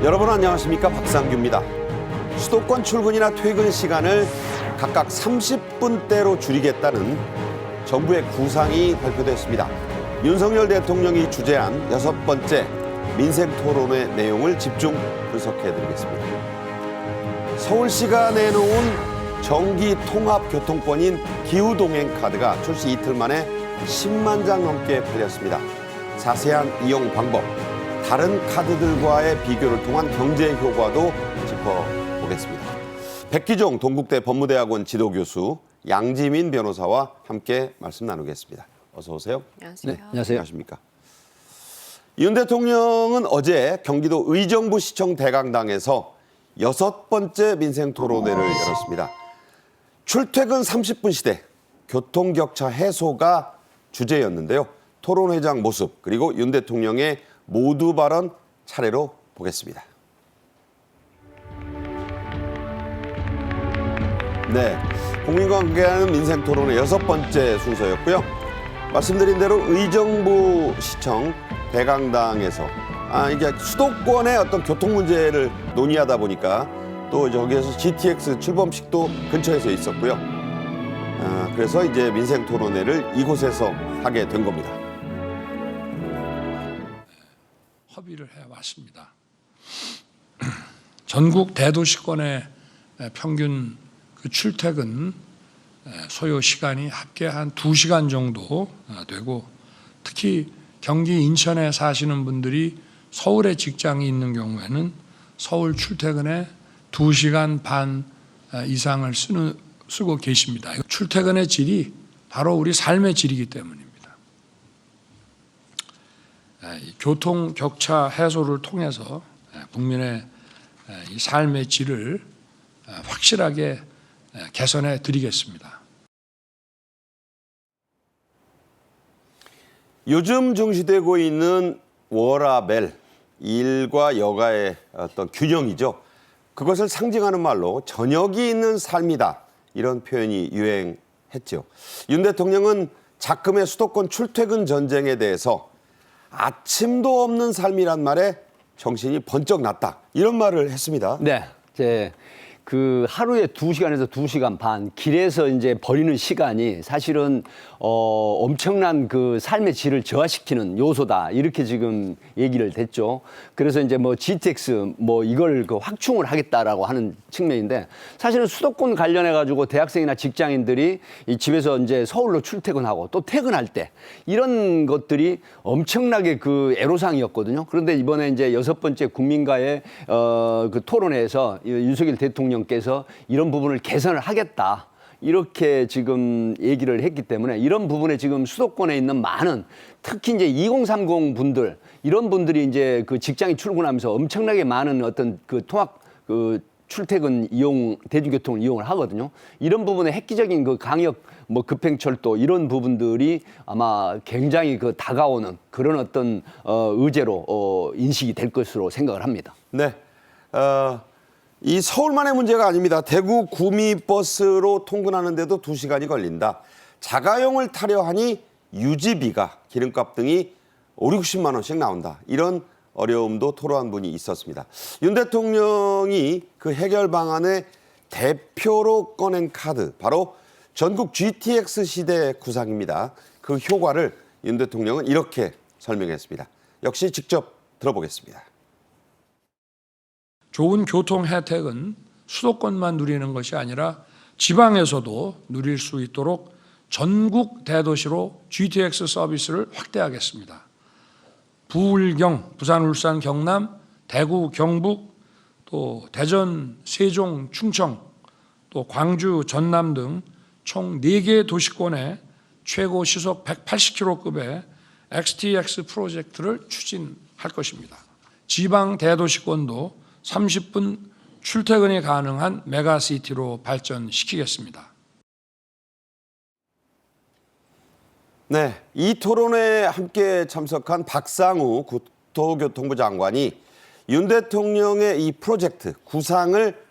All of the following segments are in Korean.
여러분 안녕하십니까, 박상규입니다. 수도권 출근이나 퇴근 시간을 각각 30분대로 줄이겠다는 정부의 구상이 발표됐습니다. 윤석열 대통령이 주재한 6번째 민생토론회 내용을 집중 분석해드리겠습니다. 서울시가 내놓은 정기통합교통권인 기후동행카드가 출시 이틀 만에 10만 장 넘게 팔렸습니다. 자세한 이용 방법, 다른 카드들과의 비교를 통한 경제 효과도 짚어보겠습니다. 백기종 동국대 법무대학원 지도교수, 양지민 변호사와 함께 말씀 나누겠습니다. 어서 오세요. 안녕하세요. 네, 안녕하세요. 안녕하십니까. 윤 대통령은 어제 경기도 의정부시청 대강당에서 6번째 민생토론회를 열었습니다. 출퇴근 30분 시대, 교통격차 해소가 주제였는데요. 토론회장 모습, 그리고 윤 대통령의 모두 발언 차례로 보겠습니다. 네, 국민과 함께하는 민생토론의 6번째 순서였고요. 말씀드린 대로 의정부시청 대강당에서 이게 수도권의 어떤 교통 문제를 논의하다 보니까 또 저기에서 GTX 출범식도 근처에서 있었고요. 그래서 이제 민생토론회를 이곳에서 하게 된 겁니다. 협의를 해왔습니다. 전국 대도시권의 평균 그 출퇴근 소요 시간이 합계 한 2시간 정도 되고, 특히 경기 인천에 사시는 분들이 서울에 직장이 있는 경우에는 서울 출퇴근에 2시간 반 이상을 쓰고 계십니다. 출퇴근의 질이 바로 우리 삶의 질이기 때문입니다. 교통 격차 해소를 통해서 국민의 이 삶의 질을 확실하게 개선해 드리겠습니다. 요즘 중시되고 있는 워라밸, 일과 여가의 어떤 균형이죠. 그것을 상징하는 말로 저녁이 있는 삶이다, 이런 표현이 유행했죠. 윤 대통령은 작금의 수도권 출퇴근 전쟁에 대해서 아침도 없는 삶이란 말에 정신이 번쩍 났다, 이런 말을 했습니다. 네, 그 하루에 2시간에서 2시간 반 길에서 이제 버리는 시간이 사실은 엄청난 그 삶의 질을 저하시키는 요소다, 이렇게 지금 얘기를 됐죠. 그래서 이제 뭐 GTX 이걸 그 확충을 하겠다라고 하는 측면인데, 사실은 수도권 관련해 가지고 대학생이나 직장인들이 이 집에서 이제 서울로 출퇴근하고 또 퇴근할 때 이런 것들이 엄청나게 그 애로사항이었거든요. 그런데 이번에 이제 6번째 국민과의 그 토론회에서 윤석열 대통령께서 이런 부분을 개선을 하겠다, 이렇게 지금 얘기를 했기 때문에 이런 부분에 지금 수도권에 있는 많은, 특히 이제 2030 분들, 이런 분들이 이제 그 직장에 출근하면서 엄청나게 많은 어떤 그 통학 그 출퇴근 이용, 대중교통을 이용을 하거든요. 이런 부분에 획기적인 그 강역 급행철도, 이런 부분들이 아마 굉장히 그 다가오는 그런 어떤 의제로 인식이 될 것으로 생각을 합니다. 네. 이 서울만의 문제가 아닙니다. 대구 구미버스로 통근하는데도 2시간이 걸린다. 자가용을 타려 하니 유지비가, 기름값 등이 60만 원씩 나온다. 이런 어려움도 토로한 분이 있었습니다. 윤 대통령이 그 해결 방안의 대표로 꺼낸 카드, 바로 전국 GTX 시대 구상입니다. 그 효과를 윤 대통령은 이렇게 설명했습니다. 역시 직접 들어보겠습니다. 좋은 교통 혜택은 수도권만 누리는 것이 아니라 지방에서도 누릴 수 있도록 전국 대도시로 GTX 서비스를 확대하겠습니다. 부울경, 부산, 울산, 경남, 대구, 경북, 또 대전, 세종, 충청, 또 광주, 전남 등 총 4개 도시권에 최고 시속 180km급의 XTX 프로젝트를 추진할 것입니다. 지방 대도시권도 30분 출퇴근이 가능한 메가시티로 발전시키겠습니다. 네, 이 토론회에 함께 참석한 박상우 국토교통부 장관이 윤 대통령의 이 프로젝트 구상을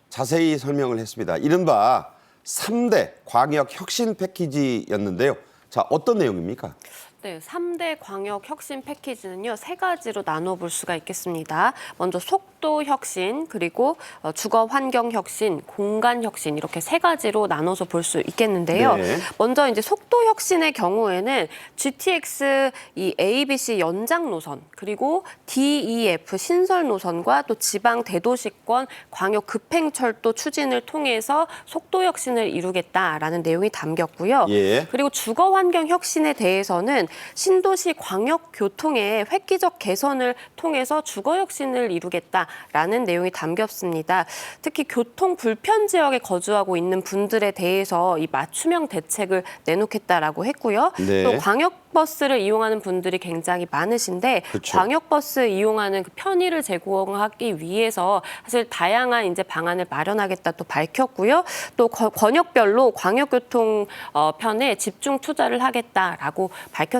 자세히 설명을 했습니다. 이른바 3대 광역 혁신 패키지였는데요. 자, 어떤 내용입니까? 네, 3대 광역 혁신 패키지는요, 세 가지로 나눠볼 수가 있겠습니다. 먼저 속도 혁신, 그리고 주거 환경 혁신, 공간 혁신 이렇게 세 가지로 나눠서 볼 수 있겠는데요. 네. 먼저 이제 속도 혁신의 경우에는 GTX 이 ABC 연장 노선, 그리고 DEF 신설 노선과 또 지방 대도시권 광역 급행철도 추진을 통해서 속도 혁신을 이루겠다라는 내용이 담겼고요. 예. 그리고 주거 환경 혁신에 대해서는 신도시 광역 교통의 획기적 개선을 통해서 주거 혁신을 이루겠다라는 내용이 담겼습니다. 특히 교통 불편 지역에 거주하고 있는 분들에 대해서 이 맞춤형 대책을 내놓겠다라고 했고요. 네. 또 광역버스를 이용하는 분들이 굉장히 많으신데 그쵸. 광역버스 이용하는 그 편의를 제공하기 위해서 사실 다양한 이제 방안을 마련하겠다 또 밝혔고요. 또 권역별로 광역교통 편에 집중 투자를 하겠다라고 밝혔습니다.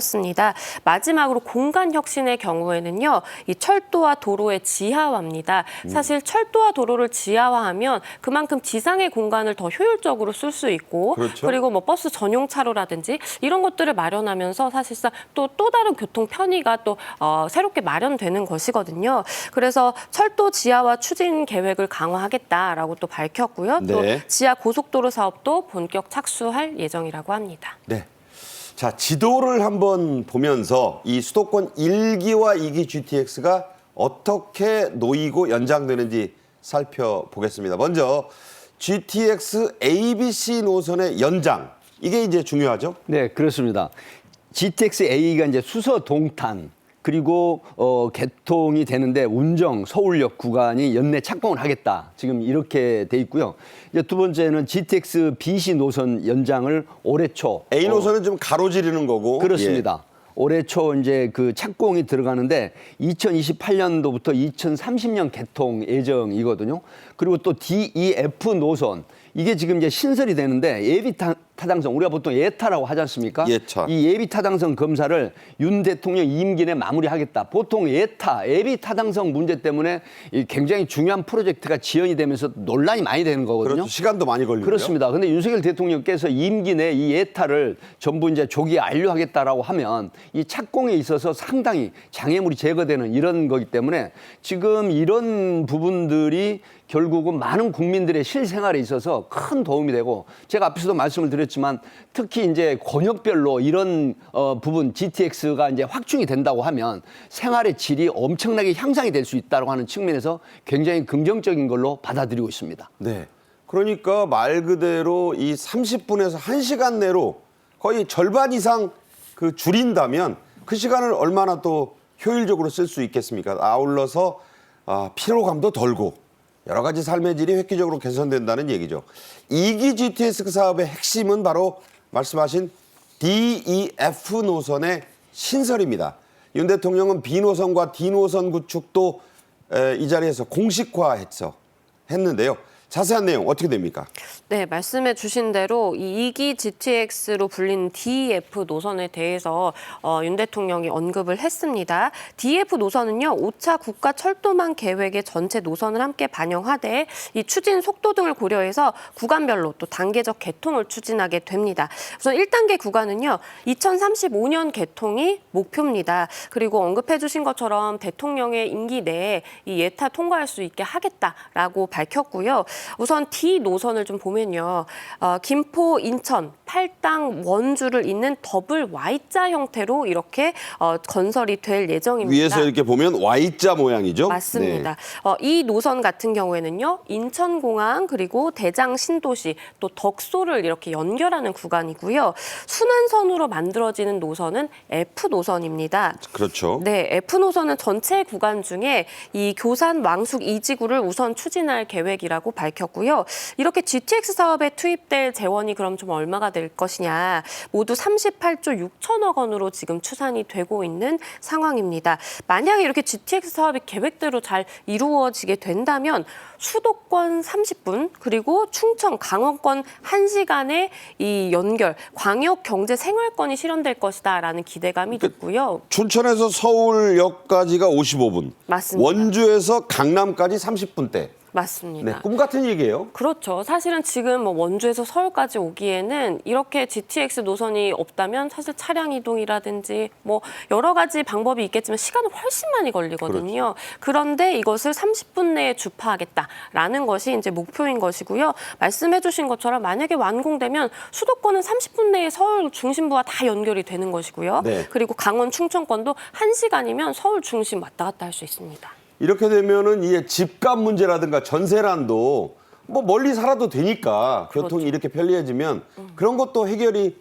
마지막으로 공간 혁신의 경우에는요, 이 철도와 도로의 지하화입니다. 사실 철도와 도로를 지하화하면 그만큼 지상의 공간을 더 효율적으로 쓸 수 있고, 그렇죠. 그리고 뭐 버스 전용 차로라든지 이런 것들을 마련하면서 사실상 또 다른 교통 편의가 또 새롭게 마련되는 것이거든요. 그래서 철도 지하화 추진 계획을 강화하겠다라고 또 밝혔고요. 또 네. 지하 고속도로 사업도 본격 착수할 예정이라고 합니다. 네. 자, 지도를 한번 보면서 이 수도권 1기와 2기 GTX가 어떻게 놓이고 연장되는지 살펴보겠습니다. 먼저 GTX ABC 노선의 연장, 이게 이제 중요하죠? 네, 그렇습니다. GTX A가 이제 수서 동탄 그리고 개통이 되는데 운정 서울역 구간이 연내 착공을 하겠다. 지금 이렇게 돼 있고요. 이제 두 번째는 GTX BC 노선 연장을 올해 초 A 노선은 좀 가로지르는 거고. 그렇습니다. 올해 초 이제 그 착공이 들어가는데 2028년도부터 2030년 개통 예정이거든요. 그리고 또 DEF 노선 이게 지금 이제 신설이 되는데 예비 타당성 우리가 보통 예타라고 하지 않습니까? 예타. 이 예비 타당성 검사를 윤 대통령 임기 내 마무리하겠다. 보통 예비 타당성 문제 때문에 이 굉장히 중요한 프로젝트가 지연이 되면서 논란이 많이 되는 거거든요. 그렇죠. 시간도 많이 걸리고요. 그렇습니다. 근데 윤석열 대통령께서 임기 내 이 예타를 전부 이제 조기에 완료하겠다라고 하면 이 착공에 있어서 상당히 장애물이 제거되는 이런 거기 때문에 지금 이런 부분들이 결국은 많은 국민들의 실생활에 있어서 큰 도움이 되고 제가 앞에서도 말씀을 드렸지만 특히 이제 권역별로 이런 부분 GTX가 이제 확충이 된다고 하면 생활의 질이 엄청나게 향상이 될 수 있다고 하는 측면에서 굉장히 긍정적인 걸로 받아들이고 있습니다. 네. 그러니까 말 그대로 이 30분에서 1시간 내로 거의 절반 이상 그 줄인다면 그 시간을 얼마나 또 효율적으로 쓸 수 있겠습니까? 아울러서 피로감도 덜고 여러 가지 삶의 질이 획기적으로 개선된다는 얘기죠. 2기 GTX 사업의 핵심은 바로 말씀하신 DEF 노선의 신설입니다. 윤 대통령은 B 노선과 D 노선 구축도 이 자리에서 공식화했는데요. 자세한 내용 어떻게 됩니까? 네, 말씀해 주신 대로 이 2기 GTX로 불리는 DEF 노선에 대해서 윤 대통령이 언급을 했습니다. DEF 노선은요, 5차 국가 철도망 계획의 전체 노선을 함께 반영하되 이 추진 속도 등을 고려해서 구간별로 또 단계적 개통을 추진하게 됩니다. 우선 1단계 구간은요, 2035년 개통이 목표입니다. 그리고 언급해 주신 것처럼 대통령의 임기 내에 이 예타 통과할 수 있게 하겠다라고 밝혔고요. 우선 D 노선을 좀 보면요. 김포, 인천, 팔당, 원주를 잇는 더블 Y자 형태로 이렇게 건설이 될 예정입니다. 위에서 이렇게 보면 Y자 모양이죠? 맞습니다. 네. 이 노선 같은 경우에는요. 인천공항 그리고 대장 신도시 또 덕소를 이렇게 연결하는 구간이고요. 순환선으로 만들어지는 노선은 F 노선입니다. 그렇죠. 네, F 노선은 전체 구간 중에 이 교산 왕숙 2지구를 우선 추진할 계획이라고 밝혔고요. 이렇게 GTX 사업에 투입될 재원이 그럼 좀 얼마가 될 것이냐. 모두 38조 6천억 원으로 지금 추산이 되고 있는 상황입니다. 만약에 이렇게 GTX 사업이 계획대로 잘 이루어지게 된다면 수도권 30분 그리고 충청, 강원권 1시간의 이 연결, 광역 경제 생활권이 실현될 것이다라는 기대감이 높고요. 춘천에서 서울역까지가 55분. 맞습니다. 원주에서 강남까지 30분대. 맞습니다. 네, 꿈 같은 얘기예요. 그렇죠. 사실은 지금 뭐 원주에서 서울까지 오기에는 이렇게 GTX 노선이 없다면 사실 차량 이동이라든지 뭐 여러 가지 방법이 있겠지만 시간은 훨씬 많이 걸리거든요. 그런데 이것을 30분 내에 주파하겠다라는 것이 이제 목표인 것이고요. 말씀해 주신 것처럼 만약에 완공되면 수도권은 30분 내에 서울 중심부와 다 연결이 되는 것이고요. 네. 그리고 강원 충청권도 1시간이면 서울 중심 왔다 갔다 할 수 있습니다. 이렇게 되면은 이 집값 문제라든가 전세난도 뭐 멀리 살아도 되니까 교통이 이렇게 편리해지면 그런 것도 해결이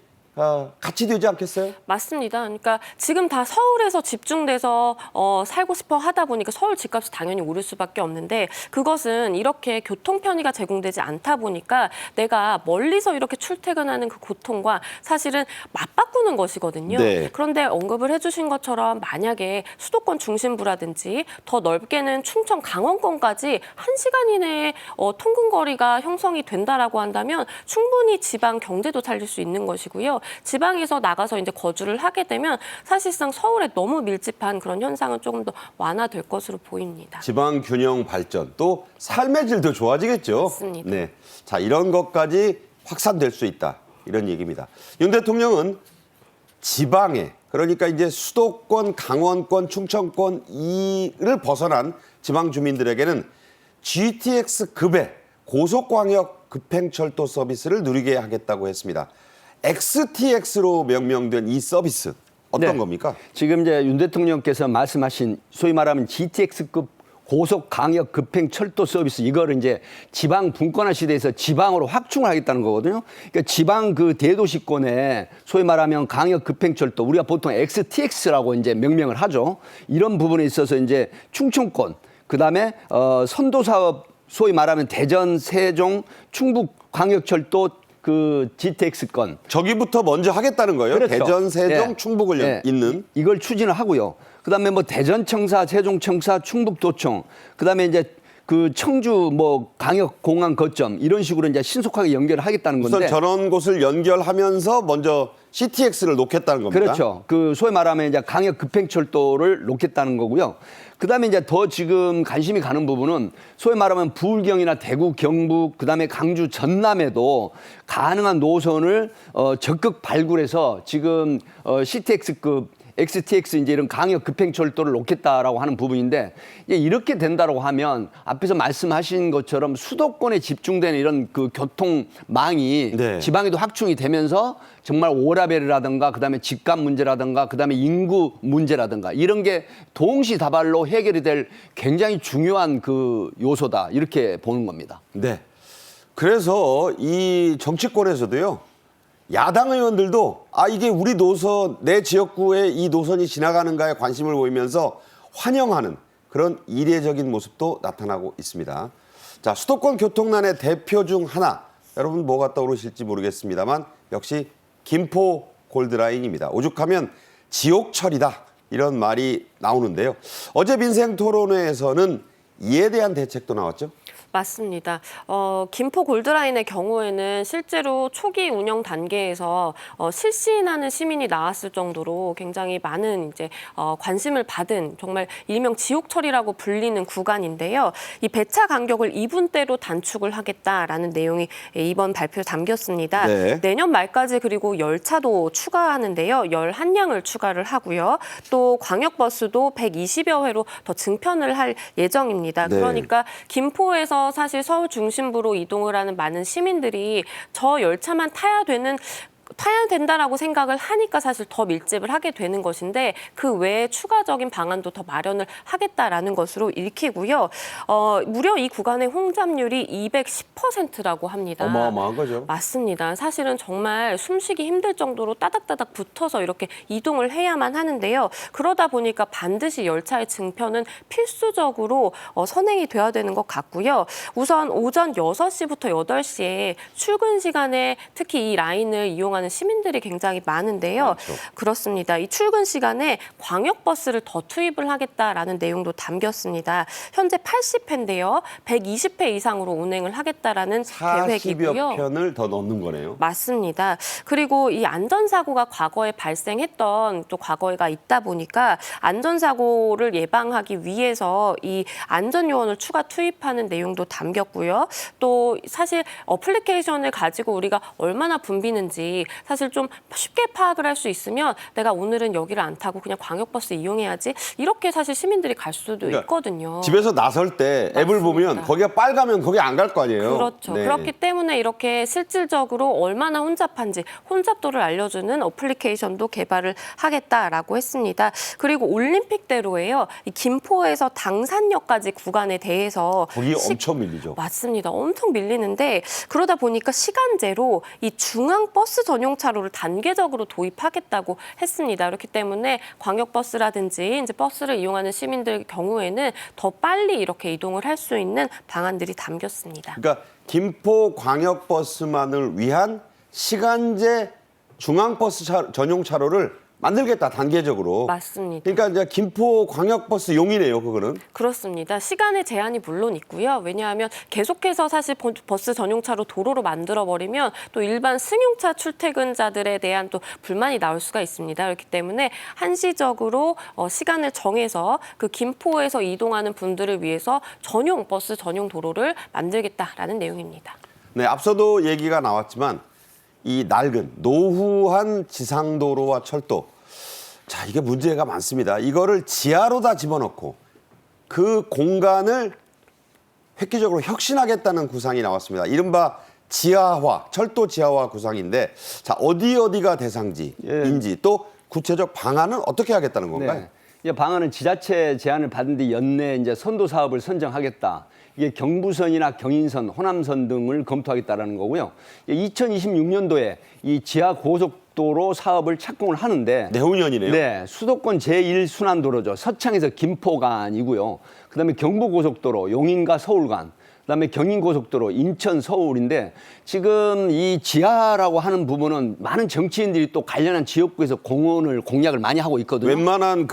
같이 되지 않겠어요? 맞습니다. 그러니까 지금 다 서울에서 집중돼서 살고 싶어 하다 보니까 서울 집값이 당연히 오를 수밖에 없는데 그것은 이렇게 교통 편의가 제공되지 않다 보니까 내가 멀리서 이렇게 출퇴근하는 그 고통과 사실은 맞바꾸는 것이거든요. 네. 그런데 언급을 해주신 것처럼 만약에 수도권 중심부라든지 더 넓게는 충청 강원권까지 1시간 이내에 통근 거리가 형성이 된다라고 한다면 충분히 지방 경제도 살릴 수 있는 것이고요. 지방에서 나가서 이제 거주를 하게 되면 사실상 서울에 너무 밀집한 그런 현상은 조금 더 완화될 것으로 보입니다. 지방 균형 발전 또 삶의 질도 좋아지겠죠. 맞습니다. 네. 자, 이런 것까지 확산될 수 있다. 이런 얘기입니다. 윤 대통령은 지방에 그러니까 이제 수도권, 강원권, 충청권 이를 벗어난 지방 주민들에게는 GTX 급의 고속광역 급행철도 서비스를 누리게 하겠다고 했습니다. XTX로 명명된 이 서비스 어떤 네. 겁니까? 지금 이제 윤 대통령께서 말씀하신 소위 말하면 GTX급 고속 강역 급행 철도 서비스 이거를 이제 지방 분권화 시대에서 지방으로 확충을 하겠다는 거거든요. 그러니까 지방 그 대도시권에 소위 말하면 강역 급행 철도 우리가 보통 XTX라고 이제 명명을 하죠. 이런 부분에 있어서 이제 충청권 그다음에 선도 사업 소위 말하면 대전, 세종, 충북 광역철도 그 GTX권 저기부터 먼저 하겠다는 거예요. 그렇죠. 대전, 세종, 예. 충북을 예. 잇는. 이걸 추진을 하고요. 그다음에 뭐 대전청사, 세종청사, 충북도청, 그다음에 이제 그 청주 뭐 강역공항 거점 이런 식으로 이제 신속하게 연결을 하겠다는 건데. 우선 저런 곳을 연결하면서 먼저 CTX를 놓겠다는 겁니다. 그렇죠. 그 소위 말하면 이제 강역 급행철도를 놓겠다는 거고요. 그다음에 이제 더 지금 관심이 가는 부분은 소위 말하면 부울경이나 대구, 경북, 그다음에 강주, 전남에도 가능한 노선을 적극 발굴해서 지금 CTX급 XTX 이제 이런 강역 급행철도를 놓겠다라고 하는 부분인데 이렇게 된다고 하면 앞에서 말씀하신 것처럼 수도권에 집중되는 이런 그 교통망이 네. 지방에도 확충이 되면서 정말 오라벨이라든가 그다음에 집값 문제라든가 그다음에 인구 문제라든가 이런 게 동시다발로 해결이 될 굉장히 중요한 그 요소다 이렇게 보는 겁니다. 네. 그래서 이 정치권에서도요. 야당 의원들도 이게 우리 노선 내 지역구에 이 노선이 지나가는가에 관심을 보이면서 환영하는 그런 이례적인 모습도 나타나고 있습니다. 자, 수도권 교통난의 대표 중 하나 여러분 뭐가 떠오르실지 모르겠습니다만 역시 김포 골드라인입니다. 오죽하면 지옥철이다 이런 말이 나오는데요. 어제 민생토론회에서는 이에 대한 대책도 나왔죠. 맞습니다. 김포 골드라인의 경우에는 실제로 초기 운영 단계에서 실신하는 시민이 나왔을 정도로 굉장히 많은 이제 관심을 받은 정말 일명 지옥철이라고 불리는 구간인데요. 이 배차 간격을 2분대로 단축을 하겠다라는 내용이 이번 발표에 담겼습니다. 네. 내년 말까지 그리고 열차도 추가하는데요. 11량을 추가를 하고요. 또 광역버스도 120여 회로 더 증편을 할 예정입니다. 네. 그러니까 김포에서 사실 서울 중심부로 이동을 하는 많은 시민들이 저 열차만 타야 된다라고 생각을 하니까 사실 더 밀집을 하게 되는 것인데 그 외에 추가적인 방안도 더 마련을 하겠다라는 것으로 읽히고요. 무려 이 구간의 혼잡률이 210%라고 합니다. 어마어마한 거죠. 맞습니다. 사실은 정말 숨쉬기 힘들 정도로 따닥따닥 붙어서 이렇게 이동을 해야만 하는데요. 그러다 보니까 반드시 열차의 증편은 필수적으로 선행이 돼야 되는 것 같고요. 우선 오전 6시부터 8시에 출근 시간에 특히 이 라인을 이용하는 이용하는 시민들이 굉장히 많은데요. 그렇죠. 그렇습니다. 이 출근 시간에 광역버스를 더 투입을 하겠다라는 내용도 담겼습니다. 현재 80회인데요. 120회 이상으로 운행을 하겠다라는 40여 계획이고요. 편을 더 넣는 거네요. 맞습니다. 그리고 이 안전사고가 과거에 발생했던 또 과거가 있다 보니까 안전사고를 예방하기 위해서 이 안전요원을 추가 투입하는 내용도 담겼고요. 또 사실 어플리케이션을 가지고 우리가 얼마나 붐비는지 사실 좀 쉽게 파악을 할 수 있으면 내가 오늘은 여기를 안 타고 그냥 광역버스 이용해야지 이렇게 사실 시민들이 갈 수도 그러니까 있거든요. 집에서 나설 때 앱을 보면 거기가 빨가면 거기 안 갈 거 아니에요. 그렇죠. 네. 그렇기 때문에 이렇게 실질적으로 얼마나 혼잡한지 혼잡도를 알려주는 어플리케이션도 개발을 하겠다라고 했습니다. 그리고 올림픽대로예요. 이 김포에서 당산역까지 구간에 대해서 거기 엄청 밀리죠. 맞습니다. 엄청 밀리는데 그러다 보니까 시간제로 이 중앙버스 전용 차로를 단계적으로 도입하겠다고 했습니다. 그렇기 때문에 광역버스라든지 이제 버스를 이용하는 시민들 경우에는 더 빨리 이렇게 이동을 할 수 있는 방안들이 담겼습니다. 그러니까 김포 광역버스만을 위한 시간제 중앙버스 전용 차로를 만들겠다 단계적으로. 맞습니다. 그러니까 이제 김포 광역버스 용이네요, 그거는. 그렇습니다. 시간의 제한이 물론 있고요. 왜냐하면 계속해서 사실 버스 전용차로 도로로 만들어버리면 또 일반 승용차 출퇴근자들에 대한 또 불만이 나올 수가 있습니다. 그렇기 때문에 한시적으로 시간을 정해서 그 김포에서 이동하는 분들을 위해서 전용 버스 전용 도로를 만들겠다라는 내용입니다. 네, 앞서도 얘기가 나왔지만 이 낡은 노후한 지상도로와 철도, 자, 이게 문제가 많습니다. 이거를 지하로 다 집어넣고 그 공간을 획기적으로 혁신하겠다는 구상이 나왔습니다. 이른바 지하화, 철도 지하화 구상인데, 자, 어디가 대상지인지 또 구체적 방안은 어떻게 하겠다는 건가요? 네. 이 방안은 지자체 제안을 받은 뒤 연내 이제 선도 사업을 선정하겠다. 이게 경부선이나 경인선, 호남선 등을 검토하겠다라는 거고요. 2026년도에 이 지하 고속도로 사업을 착공을 하는데 내후년이네요. 네, 수도권 제1순환도로죠. 서창에서 김포 간이고요. 그다음에 경부고속도로 용인과 서울 간, 그다음에 경인고속도로 인천 서울인데 지금 이 지하라고 하는 부분은 많은 정치인들이 또 관련한 지역구에서 공약을 많이 하고 있거든요. 웬만한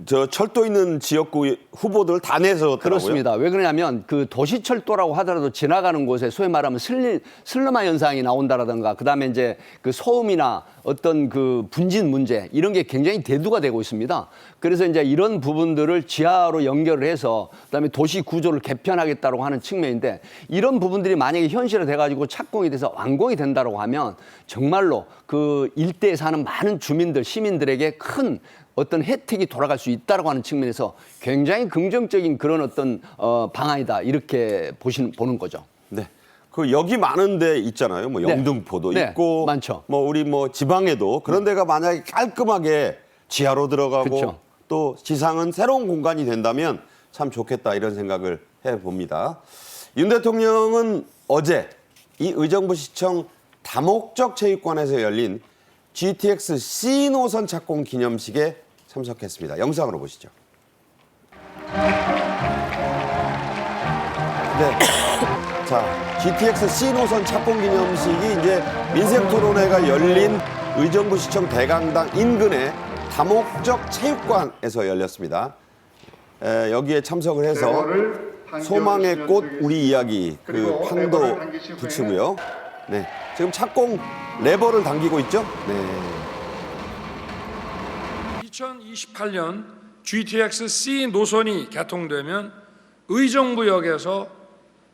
저 철도 있는 지역구 후보들 다 내서더라고요. 그렇습니다. 왜 그러냐면 그 도시철도라고 하더라도 지나가는 곳에 소위 말하면 슬럼화 현상이 나온다라든가 그다음에 이제 그 소음이나 어떤 그 분진 문제 이런 게 굉장히 대두가 되고 있습니다. 그래서 이제 이런 부분들을 지하로 연결을 해서 그다음에 도시 구조를 개편하겠다고 하는 측면인데 이런 부분들이 만약에 현실화 돼가지고 착공이 돼서 완공이 된다고 하면 정말로 그 일대에 사는 많은 주민들, 시민들에게 큰 어떤 혜택이 돌아갈 수 있다고 하는 측면에서 굉장히 긍정적인 그런 어떤 방안이다 이렇게 보는 거죠. 네. 그 여기 많은 데 있잖아요. 뭐 네. 영등포도 네. 있고 많죠. 뭐 우리 뭐 지방에도 그런 데가 만약에 깔끔하게 지하로 들어가고 그쵸. 또 지상은 새로운 공간이 된다면 참 좋겠다 이런 생각을 해 봅니다. 윤 대통령은 어제 이 의정부시청 다목적 체육관에서 열린 GTX C 노선 착공 기념식에 참석했습니다. 영상으로 보시죠. 네. 자, GTX C 노선 착공 기념식이 이제 민생토론회가 열린 의정부시청 대강당 인근의 다목적 체육관에서 열렸습니다. 여기에 참석을 해서 소망의 꽃 우리 이야기 그 판도 붙이고요. 네, 지금 착공 레버를 당기고 있죠. 네. 2028년 GTX C 노선이 개통되면 의정부역에서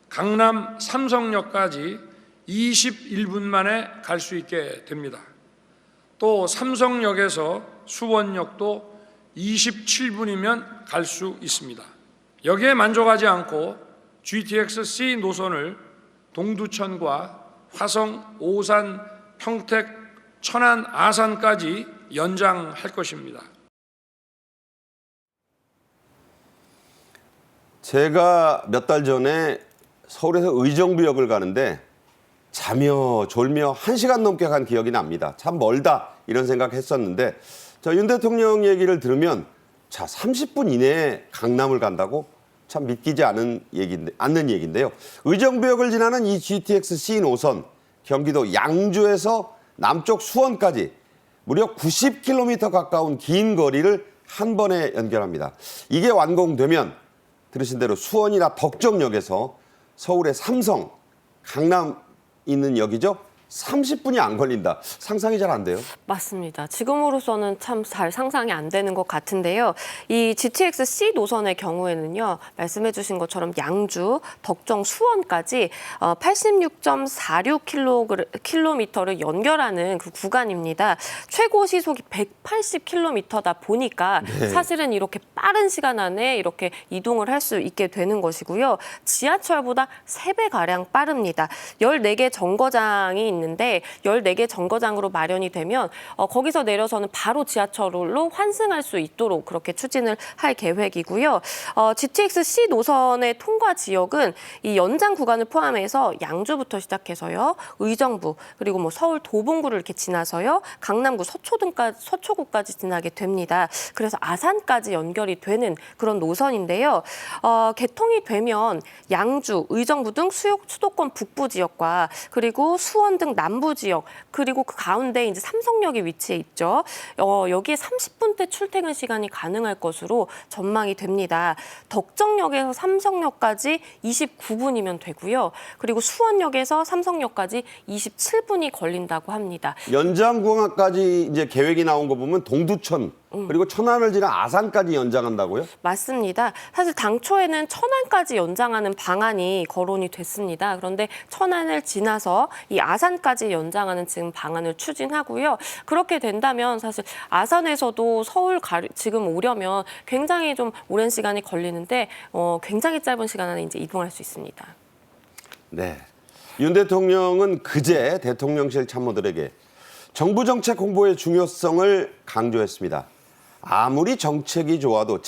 강남 삼성역까지 21분 만에 갈 수 있게 됩니다. 또 삼성역에서 수원역도 27분이면 갈 수 있습니다. 여기에 만족하지 않고 GTX C 노선을 동두천과 화성, 오산, 평택, 천안, 아산까지 연장할 것입니다. 제가 몇 달 전에 서울에서 의정부역을 가는데 자며 졸며 1시간 넘게 간 기억이 납니다. 참 멀다 이런 생각했었는데 윤 대통령 얘기를 들으면 자 30분 이내에 강남을 간다고 참 믿기지 않는 얘기인데요. 의정부역을 지나는 이 GTX C 노선 경기도 양주에서 남쪽 수원까지 무려 90km 가까운 긴 거리를 한 번에 연결합니다. 이게 완공되면 들으신 대로 수원이나 덕정역에서 서울의 삼성, 강남 있는 역이죠. 30분이 안 걸린다. 상상이 잘 안 돼요. 맞습니다. 지금으로서는 참 잘 상상이 안 되는 것 같은데요. 이 GTX C 노선의 경우에는요, 말씀해 주신 것처럼 양주, 덕정, 수원까지 86.46km를 연결하는 그 구간입니다. 최고 시속이 180km다 보니까 사실은 이렇게 빠른 시간 안에 이렇게 이동을 할 수 있게 되는 것이고요. 지하철보다 3배가량 빠릅니다. 14개 정거장이 있는데 14개 정거장으로 마련이 되면 거기서 내려서는 바로 지하철로 환승할 수 있도록 그렇게 추진을 할 계획이고요. GTX C 노선의 통과 지역은 이 연장 구간을 포함해서 양주부터 시작해서요, 의정부 그리고 뭐 서울 도봉구를 이렇게 지나서요, 강남구 서초구까지 지나게 됩니다. 그래서 아산까지 연결이 되는 그런 노선인데요. 개통이 되면 양주, 의정부 등 수도권 북부 지역과 그리고 수원 등 남부 지역 그리고 그 가운데 이제 삼성역이 위치해 있죠. 여기에 30분대 출퇴근 시간이 가능할 것으로 전망이 됩니다. 덕정역에서 삼성역까지 29분이면 되고요. 그리고 수원역에서 삼성역까지 27분이 걸린다고 합니다. 연장 구간까지 이제 계획이 나온 거 보면 동두천 그리고 천안을 지나 아산까지 연장한다고요? 맞습니다. 사실 당초에는 천안까지 연장하는 방안이 거론이 됐습니다. 그런데 천안을 지나서 이 아산까지 연장하는 지금 방안을 추진하고요. 그렇게 된다면 사실 아산에서도 서울 지금 오려면 굉장히 좀 오랜 시간이 걸리는데 굉장히 짧은 시간 안에 이제 이동할 수 있습니다. 네. 윤 대통령은 그제 대통령실 참모들에게 정부 정책 홍보의 중요성을 강조했습니다. 아무리 정책이 좋아도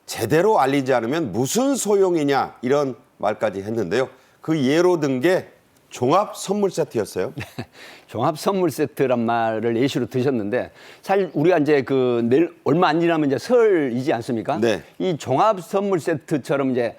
제대로 알리지 않으면 무슨 소용이냐 이런 말까지 했는데요. 그 예로 든 게 종합 선물 세트였어요. 종합 선물 세트란 말을 예시로 드셨는데 사실 우리가 이제 내일 얼마 안 지나면 이제 설이지 않습니까? 네. 이 종합 선물 세트처럼 이제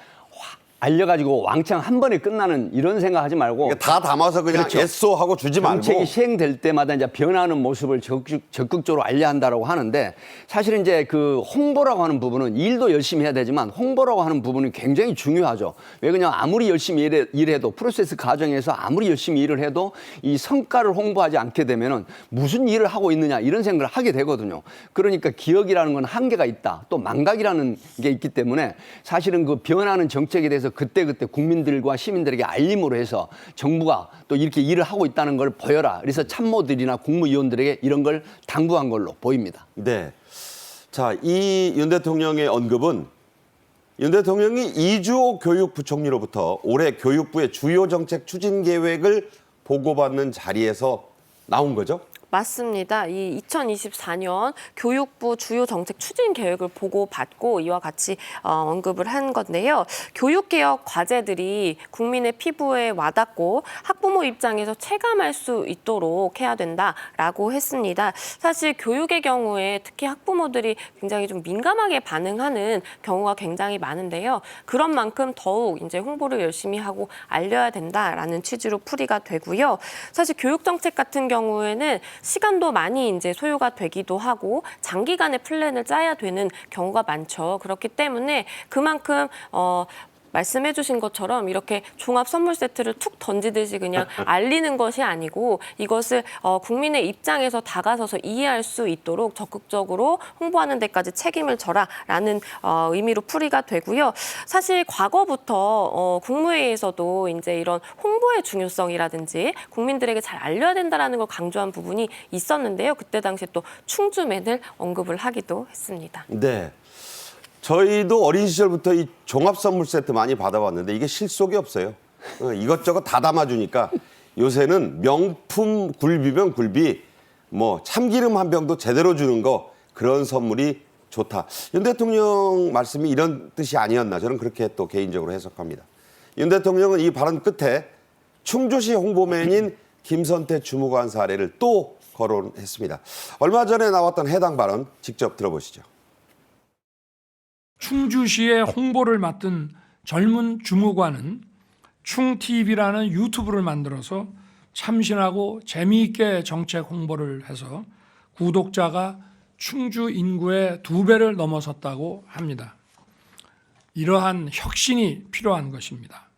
알려가지고 왕창 한 번에 끝나는 이런 생각하지 말고 그러니까 다 담아서 그냥 그렇죠. 애써 하고 주지 말고. 정책이 시행될 때마다 이제 변하는 모습을 적극적으로 알려야 한다라고 하는데 사실은 이제 그 홍보라고 하는 부분은 일도 열심히 해야 되지만 홍보라고 하는 부분은 굉장히 중요하죠. 왜 그냥 아무리 열심히 일해도 프로세스 과정에서 아무리 열심히 일을 해도 이 성과를 홍보하지 않게 되면은 무슨 일을 하고 있느냐 이런 생각을 하게 되거든요. 그러니까 기억이라는 건 한계가 있다. 또 망각이라는 게 있기 때문에 사실은 그 변하는 정책에 대해서 그때그때 국민들과 시민들에게 알림으로 해서 정부가 또 이렇게 일을 하고 있다는 걸 보여라. 그래서 참모들이나 국무위원들에게 이런 걸 당부한 걸로 보입니다. 네. 자, 이 윤 대통령의 언급은 윤 대통령이 이주호 교육부총리로부터 올해 교육부의 주요 정책 추진 계획을 보고받는 자리에서 나온 거죠? 맞습니다. 이 2024년 교육부 주요 정책 추진 계획을 보고받고 이와 같이 언급을 한 건데요. 교육개혁 과제들이 국민의 피부에 와닿고 학부모 입장에서 체감할 수 있도록 해야 된다라고 했습니다. 사실 교육의 경우에 특히 학부모들이 굉장히 좀 민감하게 반응하는 경우가 굉장히 많은데요. 그런 만큼 더욱 이제 홍보를 열심히 하고 알려야 된다라는 취지로 풀이가 되고요. 사실 교육 정책 같은 경우에는 시간도 많이 이제 소요가 되기도 하고 장기간의 플랜을 짜야 되는 경우가 많죠. 그렇기 때문에 그만큼 말씀해 주신 것처럼 이렇게 종합 선물 세트를 툭 던지듯이 그냥 알리는 것이 아니고 이것을 국민의 입장에서 다가서서 이해할 수 있도록 적극적으로 홍보하는 데까지 책임을 져라라는 의미로 풀이가 되고요. 사실 과거부터 국무회의에서도 이제 이런 홍보의 중요성이라든지 국민들에게 잘 알려야 된다라는 걸 강조한 부분이 있었는데요. 그때 당시에 또 충주맨을 언급을 하기도 했습니다. 네. 저희도 어린 시절부터 이 종합 선물 세트 많이 받아봤는데 이게 실속이 없어요. 이것저것 다 담아주니까 요새는 명품 굴비면 굴비, 뭐 참기름 한 병도 제대로 주는 거 그런 선물이 좋다. 윤 대통령 말씀이 이런 뜻이 아니었나 저는 그렇게 또 개인적으로 해석합니다. 윤 대통령은 이 발언 끝에 충주시 홍보맨인 김선태 주무관 사례를 또 거론했습니다. 얼마 전에 나왔던 해당 발언 직접 들어보시죠. 충주시의 홍보를 맡은 젊은 주무관은 충TV라는 유튜브를 만들어서 참신하고 재미있게 정책 홍보를 해서 구독자가 충주 인구의 2배를 넘어섰다고 합니다. 이러한 혁신이 필요한 것입니다.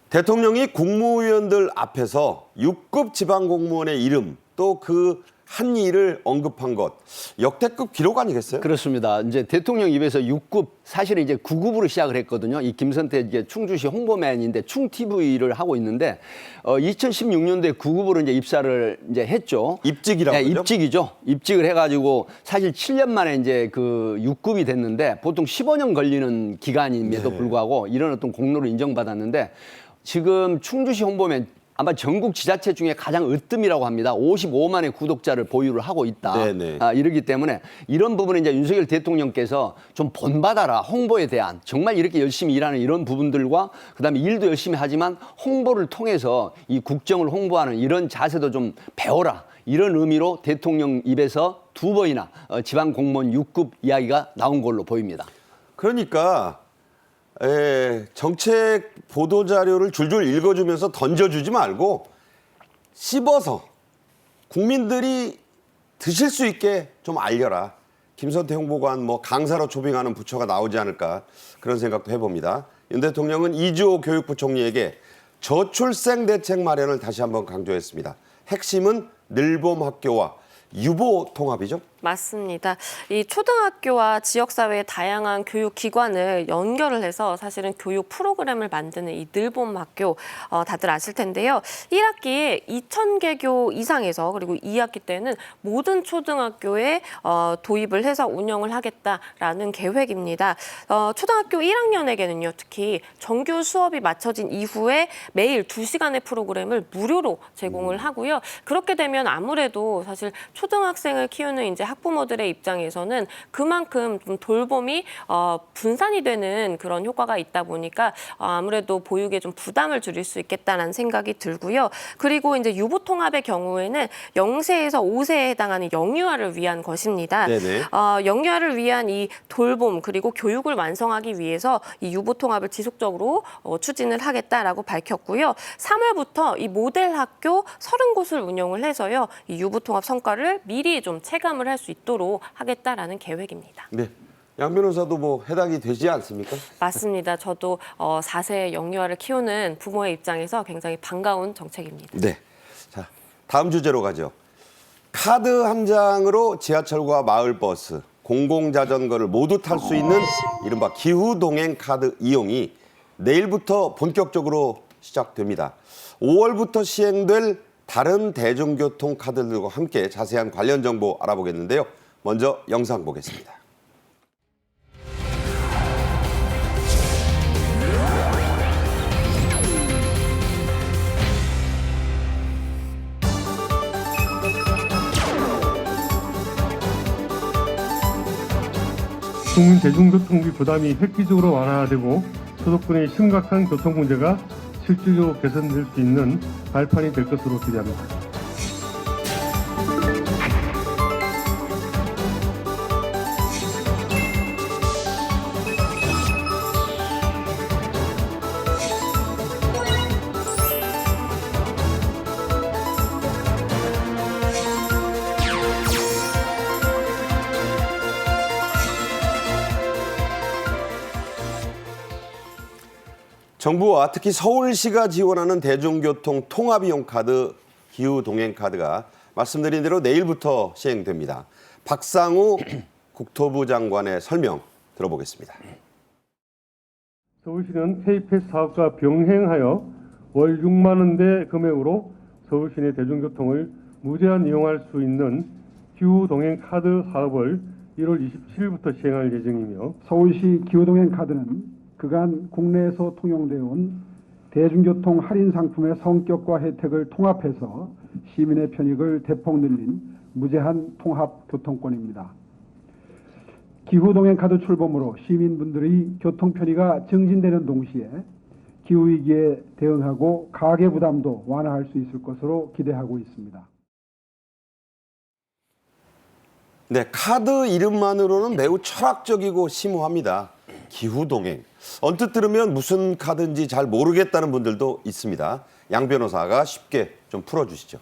대통령이 국무위원들 앞에서 6급 지방공무원의 이름 또 그 한 일을 언급한 것 역대급 기록 아니겠어요? 그렇습니다. 이제 대통령 입에서 6급, 사실은 이제 9급으로 시작을 했거든요. 이 김선태 이제 충주시 홍보맨인데 충TV를 하고 있는데 2016년도에 9급으로 이제 입사를 이제 했죠. 입직이라고 네, 그러죠? 입직이죠. 입직을 해가지고 사실 7년 만에 이제 그 6급이 됐는데 보통 15년 걸리는 기간임에도 네. 불구하고 이런 어떤 공로를 인정받았는데 지금 충주시 홍보맨 아마 전국 지자체 중에 가장 으뜸이라고 합니다. 55만의 구독자를 보유를 하고 있다. 네네. 이러기 때문에 이런 부분에 이제 윤석열 대통령께서 좀 본받아라. 홍보에 대한 정말 이렇게 열심히 일하는 이런 부분들과 그다음에 일도 열심히 하지만 홍보를 통해서 이 국정을 홍보하는 이런 자세도 좀 배워라. 이런 의미로 대통령 입에서 2번이나 지방 공무원 6급 이야기가 나온 걸로 보입니다. 그러니까 정책 보도 자료를 줄줄 읽어주면서 던져주지 말고 씹어서 국민들이 드실 수 있게 좀 알려라. 김선태 홍보관 뭐 강사로 초빙하는 부처가 나오지 않을까 그런 생각도 해봅니다. 윤 대통령은 이주호 교육부 총리에게 저출생 대책 마련을 다시 한번 강조했습니다. 핵심은 늘봄 학교와 유보 통합이죠? 맞습니다. 이 초등학교와 지역사회의 다양한 교육기관을 연결을 해서 사실은 교육 프로그램을 만드는 이 늘봄 학교 다들 아실 텐데요. 1학기에 2,000개교 이상에서 그리고 2학기 때는 모든 초등학교에 도입을 해서 운영을 하겠다라는 계획입니다. 초등학교 1학년에게는요. 특히 정규 수업이 마쳐진 이후에 매일 2시간의 프로그램을 무료로 제공을 하고요. 그렇게 되면 아무래도 사실 초등학생을 키우는 이제 학부모들의 입장에서는 그만큼 좀 돌봄이 분산이 되는 그런 효과가 있다 보니까 아무래도 보육에 좀 부담을 줄일 수 있겠다라는 생각이 들고요. 그리고 이제 유보통합의 경우에는 0세에서 5세에 해당하는 영유아를 위한 것입니다. 네네. 영유아를 위한 이 돌봄 그리고 교육을 완성하기 위해서 이 유보통합을 지속적으로 추진을 하겠다라고 밝혔고요. 3월부터 이 모델 학교 30곳을 운영을 해서요. 이 유보통합 성과를 미리 좀 체감을 할 수 있도록 하겠다라는 계획입니다. 네. 양 변호사도 뭐 해당이 되지 않습니까? 맞습니다. 저도 4세 영유아를 키우는 부모의 입장에서 굉장히 반가운 정책입니다. 네. 자, 다음 주제로 가죠. 카드 한 장으로 지하철과 마을버스, 공공자전거를 모두 탈 수 있는 이른바 기후동행 카드 이용이 내일부터 본격적으로 시작됩니다. 5월부터 시행될 다른 대중교통 카드들과 함께 자세한 관련 정보 알아보겠는데요. 먼저 영상 보겠습니다. 국민 대중교통비 부담이 획기적으로 완화되고 소득권의 심각한 교통 문제가 실질적으로 개선될 수 있는 발판이 될 것으로 기대합니다. 정부와 특히 서울시가 지원하는 대중교통 통합이용 카드, 기후동행카드가 말씀드린 대로 내일부터 시행됩니다. 박상우 국토부 장관의 설명 들어보겠습니다. 서울시는 KPS 사업과 병행하여 월 6만 원대 금액으로 서울시 내 대중교통을 무제한 이용할 수 있는 기후동행카드 사업을 1월 27일부터 시행할 예정이며 서울시 기후동행카드는 그간 국내에서 통용되어 온 대중교통 할인 상품의 성격과 혜택을 통합해서 시민의 편익을 대폭 늘린 무제한 통합 교통권입니다. 기후동행카드 출범으로 시민분들의 교통 편의가 증진되는 동시에 기후위기에 대응하고 가계부담도 완화할 수 있을 것으로 기대하고 있습니다. 네, 카드 이름만으로는 매우 철학적이고 심오합니다. 기후동행. 언뜻 들으면 무슨 카드인지 잘 모르겠다는 분들도 있습니다. 양 변호사가 쉽게 좀 풀어주시죠.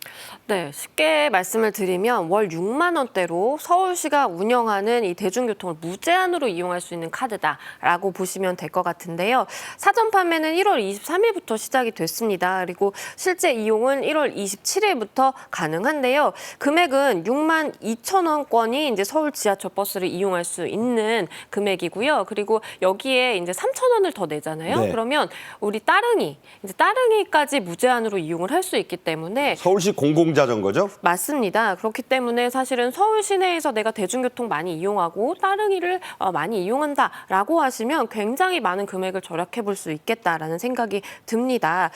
네, 쉽게 말씀을 드리면 월 6만 원대로 서울시가 운영하는 이 대중교통을 무제한으로 이용할 수 있는 카드다라고 보시면 될 것 같은데요. 사전 판매는 1월 23일부터 시작이 됐습니다. 그리고 실제 이용은 1월 27일부터 가능한데요. 금액은 6만 2천 원권이 이제 서울 지하철 버스를 이용할 수 있는 금액이고요. 그리고 여기에 이제 3천 원을 더 내잖아요. 네. 그러면 우리 따릉이까지 무제한으로 이용을 할 수 있기 때문에 서울시 공공자전거죠? 맞습니다. 그렇기 때문에 사실은 서울 시내에서 내가 대중교통 많이 이용하고 따릉이를 많이 이용한다라고 하시면 굉장히 많은 금액을 절약해 볼 수 있겠다라는 생각이 듭니다.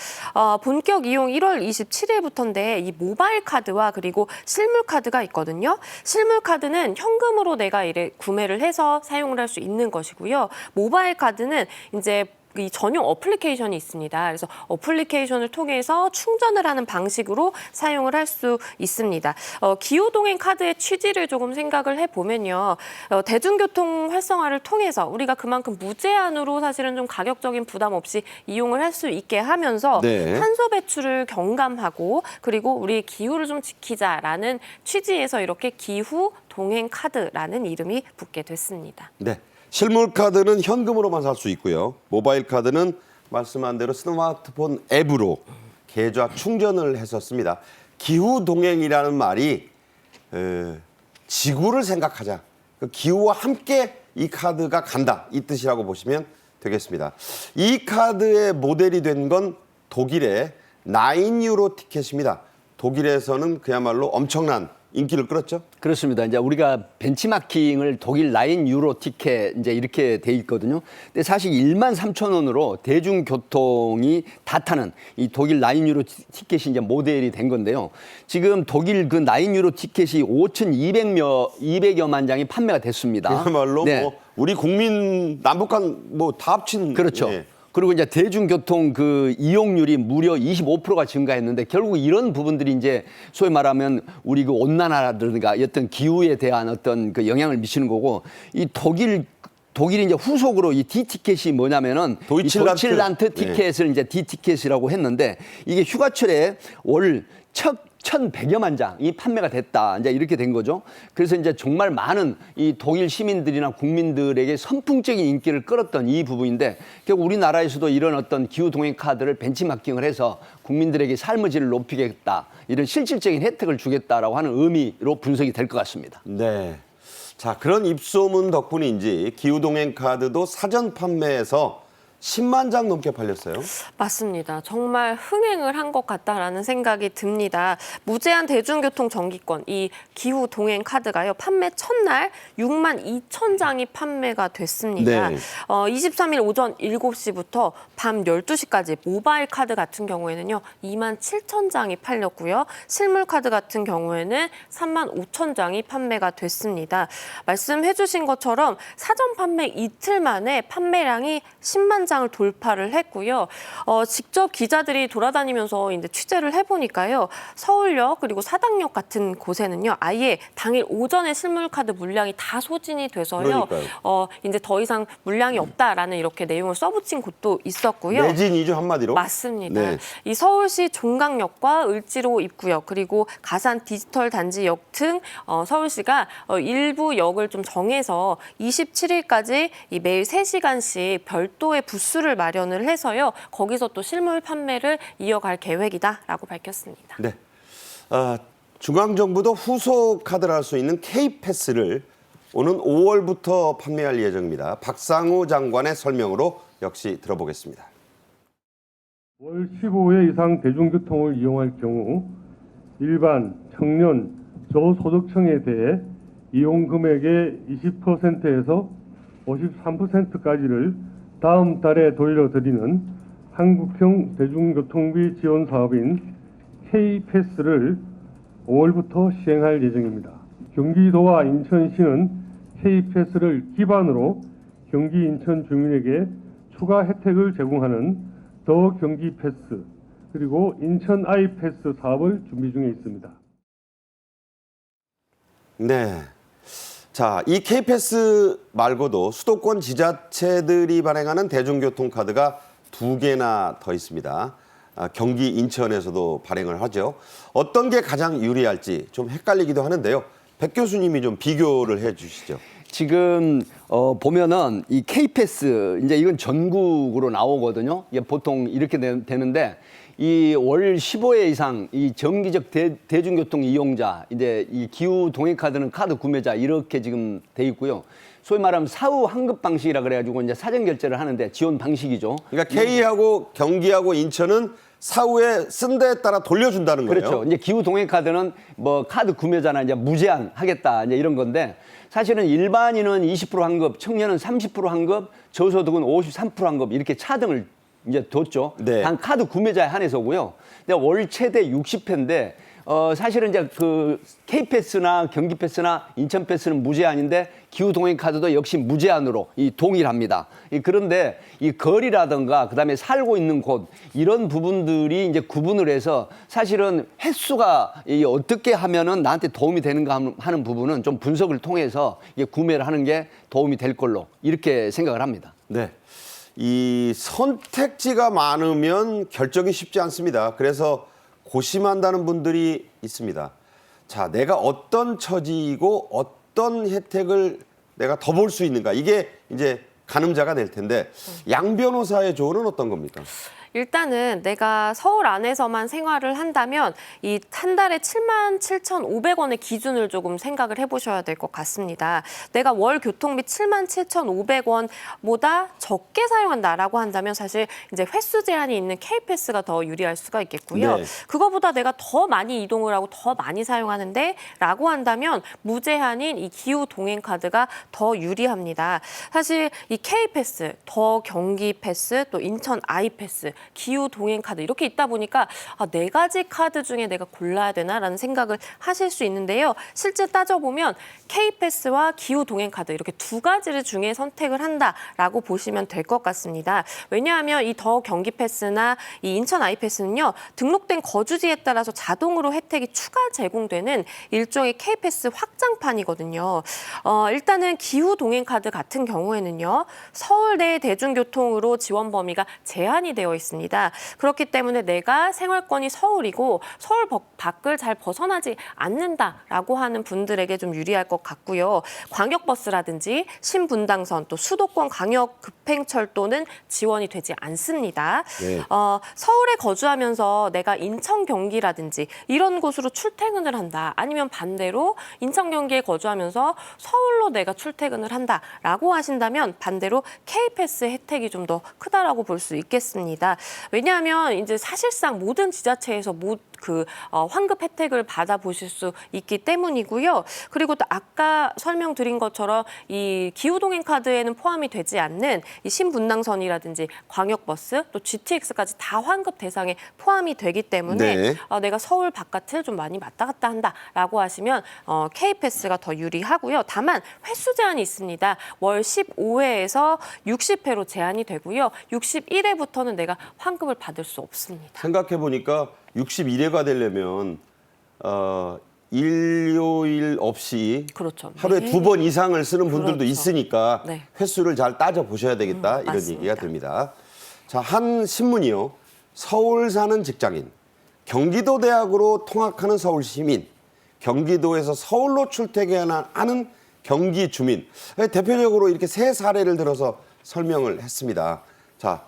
본격 이용 1월 27일부터인데 이 모바일 카드와 그리고 실물 카드가 있거든요. 실물 카드는 현금으로 내가 구매를 해서 사용을 할 수 있는 것이고요. 모바일 카드는 이제 이 전용 어플리케이션이 있습니다. 그래서 어플리케이션을 통해서 충전을 하는 방식으로 사용을 할 수 있습니다. 기후동행 카드의 취지를 조금 생각을 해보면요. 대중교통 활성화를 통해서 우리가 그만큼 무제한으로 사실은 좀 가격적인 부담 없이 이용을 할 수 있게 하면서 네. 탄소 배출을 경감하고 그리고 우리 기후를 좀 지키자라는 취지에서 이렇게 기후동행 카드라는 이름이 붙게 됐습니다. 네. 실물 카드는 현금으로만 살 수 있고요. 모바일 카드는 말씀한 대로 스마트폰 앱으로 계좌 충전을 했었습니다. 기후 동행이라는 말이 지구를 생각하자. 그 기후와 함께 이 카드가 간다. 이 뜻이라고 보시면 되겠습니다. 이 카드의 모델이 된 건 독일의 9유로 티켓입니다. 독일에서는 그야말로 엄청난 인기를 끌었죠. 그렇습니다. 이제 우리가 벤치마킹을 독일 9유로 티켓 이제 이렇게 돼 있거든요. 근데 사실 1만 3천 원으로 대중교통이 다 타는 이 독일 9유로 티켓이 이제 모델이 된 건데요. 지금 독일 그 9유로 티켓이 5,200여만 장이 판매가 됐습니다. 그야말로 네. 뭐 우리 국민 남북한 뭐 다 합친 그렇죠. 예. 그리고 이제 대중교통 그 이용률이 무려 25%가 증가했는데 결국 이런 부분들이 이제 소위 말하면 우리 그 온난화라든가 어떤 기후에 대한 어떤 그 영향을 미치는 거고 이 독일이 이제 후속으로 이 D티켓이 뭐냐면은 이 도이칠란트 티켓을 이제 D티켓이라고 했는데 이게 휴가철에 월 1,100여만 장이 판매가 됐다. 이제 이렇게 된 거죠. 그래서 이제 정말 많은 이 독일 시민들이나 국민들에게 선풍적인 인기를 끌었던 이 부분인데 결국 우리나라에서도 이런 어떤 기후 동행 카드를 벤치마킹을 해서 국민들에게 삶의 질을 높이겠다. 이런 실질적인 혜택을 주겠다라고 하는 의미로 분석이 될 것 같습니다. 네. 자, 그런 입소문 덕분인지 기후 동행 카드도 사전 판매에서 10만 장 넘게 팔렸어요. 맞습니다. 정말 흥행을 한 것 같다라는 생각이 듭니다. 무제한 대중교통 정기권, 이 기후 동행 카드가요. 판매 첫날 6만 2천 장이 판매가 됐습니다. 네. 23일 오전 7시부터 밤 12시까지 모바일 카드 같은 경우에는요. 2만 7천 장이 팔렸고요. 실물 카드 같은 경우에는 3만 5천 장이 판매가 됐습니다. 말씀해 주신 것처럼 사전 판매 이틀 만에 판매량이 10만 장을 돌파를 했고요. 직접 기자들이 돌아다니면서 이제 취재를 해보니까요. 서울역 그리고 사당역 같은 곳에는요. 아예 당일 오전에 실물카드 물량이 다 소진이 돼서요. 이제 더 이상 물량이 없다라는 이렇게 내용을 써붙인 곳도 있었고요. 매진이죠, 한마디로. 맞습니다. 네. 이 서울시 종강역과 을지로 입구역 그리고 가산 디지털 단지역 등 서울시가 일부 역을 좀 정해서 27일까지 이 매일 3시간씩 별도의 부스를 마련을 해서요. 거기서 또 실물 판매를 이어갈 계획이다라고 밝혔습니다. 네. 중앙정부도 후속 카드를 할 수 있는 K패스를 오는 5월부터 판매할 예정입니다. 박상우 장관의 설명으로 역시 들어보겠습니다. 월 15회 이상 대중교통을 이용할 경우 일반, 청년, 저소득층에 대해 이용 금액의 20%에서 53%까지를 다음 달에 돌려드리는 한국형 대중교통비 지원 사업인 K패스를 5월부터 시행할 예정입니다. 경기도와 인천시는 K패스를 기반으로 경기 인천 주민에게 추가 혜택을 제공하는 더 경기 패스 그리고 인천 아이 패스 사업을 준비 중에 있습니다. 네. 자, 이 K패스 말고도 수도권 지자체들이 발행하는 대중교통카드가 2개나 더 있습니다. 경기 인천에서도 발행을 하죠. 어떤 게 가장 유리할지 좀 헷갈리기도 하는데요. 백 교수님이 좀 비교를 해 주시죠. 지금 보면은 이 K패스 이제 이건 전국으로 나오거든요. 이게 보통 이렇게 되는데 이 월 15회 이상 이 정기적 대중교통 이용자 이제 이 기후 동행 카드는 카드 구매자 이렇게 지금 돼 있고요. 소위 말하면 사후 환급 방식이라 그래가지고 이제 사전 결제를 하는데 지원 방식이죠. 그러니까 K하고 경기하고 인천은 사후에 쓴 데에 따라 돌려준다는 거예요. 그렇죠. 이제 기후 동행 카드는 뭐 카드 구매자나 이제 무제한 하겠다 이제 이런 건데 사실은 일반인은 20% 환급, 청년은 30% 환급, 저소득은 53% 환급 이렇게 차등을 이제 뒀죠. 네. 단 카드 구매자에 한해서고요. 근데 월 최대 60회인데 사실은 이제 그 K패스나 경기패스나 인천패스는 무제한인데 기후동행카드도 역시 무제한으로 동일합니다. 그런데 이 거리라든가 그다음에 살고 있는 곳 이런 부분들이 이제 구분을 해서 사실은 횟수가 어떻게 하면은 나한테 도움이 되는가 하는 부분은 좀 분석을 통해서 구매를 하는 게 도움이 될 걸로 이렇게 생각을 합니다. 네. 이 선택지가 많으면 결정이 쉽지 않습니다. 그래서 고심한다는 분들이 있습니다. 자, 내가 어떤 처지이고 어떤 혜택을 내가 더 볼 수 있는가. 이게 이제 가늠자가 될 텐데 양 변호사의 조언은 어떤 겁니까? 일단은 내가 서울 안에서만 생활을 한다면 이 한 달에 77,500원의 기준을 조금 생각을 해보셔야 될 것 같습니다. 내가 월 교통비 77,500원보다 적게 사용한다라고 한다면 사실 이제 횟수 제한이 있는 K패스가 더 유리할 수가 있겠고요. 네. 그거보다 내가 더 많이 이동을 하고 더 많이 사용하는데 라고 한다면 무제한인 이 기후 동행 카드가 더 유리합니다. 사실 이 K패스, 더 경기 패스, 또 인천 아이패스 기후 동행 카드 이렇게 있다 보니까 네 가지 카드 중에 내가 골라야 되나라는 생각을 하실 수 있는데요. 실제 따져보면 K패스와 기후 동행 카드 이렇게 두 가지를 중에 선택을 한다라고 보시면 될 것 같습니다. 왜냐하면 이 더 경기 패스나 이 인천 아이패스는요. 등록된 거주지에 따라서 자동으로 혜택이 추가 제공되는 일종의 K패스 확장판이거든요. 일단은 기후 동행 카드 같은 경우에는요. 서울 내 대중교통으로 지원 범위가 제한이 되어 있습니다. 그렇기 때문에 내가 생활권이 서울이고 서울 밖을 잘 벗어나지 않는다라고 하는 분들에게 좀 유리할 것 같고요. 광역버스라든지 신분당선 또 수도권 광역 급행철도는 지원이 되지 않습니다. 네. 서울에 거주하면서 내가 인천 경기라든지 이런 곳으로 출퇴근을 한다. 아니면 반대로 인천 경기에 거주하면서 서울로 내가 출퇴근을 한다라고 하신다면 반대로 K패스 혜택이 좀 더 크다라고 볼 수 있겠습니다. 왜냐하면 이제 사실상 모든 지자체에서 환급 혜택을 받아보실 수 있기 때문이고요. 그리고 또 아까 설명드린 것처럼 이 기후동행 카드에는 포함이 되지 않는 이 신분당선이라든지 광역버스 또 GTX까지 다 환급 대상에 포함이 되기 때문에 네. 내가 서울 바깥을 좀 많이 왔다 갔다 한다라고 하시면 K패스가 더 유리하고요. 다만 횟수 제한이 있습니다. 월 15회에서 60회로 제한이 되고요. 61회부터는 내가 환급을 받을 수 없습니다. 생각해 보니까 61회가 되려면 일요일 없이 그렇죠. 하루에 네. 2번 이상을 쓰는 분들도 그렇죠. 있으니까 네. 횟수를 잘 따져 보셔야 되겠다 이런 맞습니다. 얘기가 됩니다. 자, 한 신문이요. 서울 사는 직장인, 경기도 대학으로 통학하는 서울 시민, 경기도에서 서울로 출퇴근하는 경기 주민. 대표적으로 이렇게 세 사례를 들어서 설명을 했습니다. 자,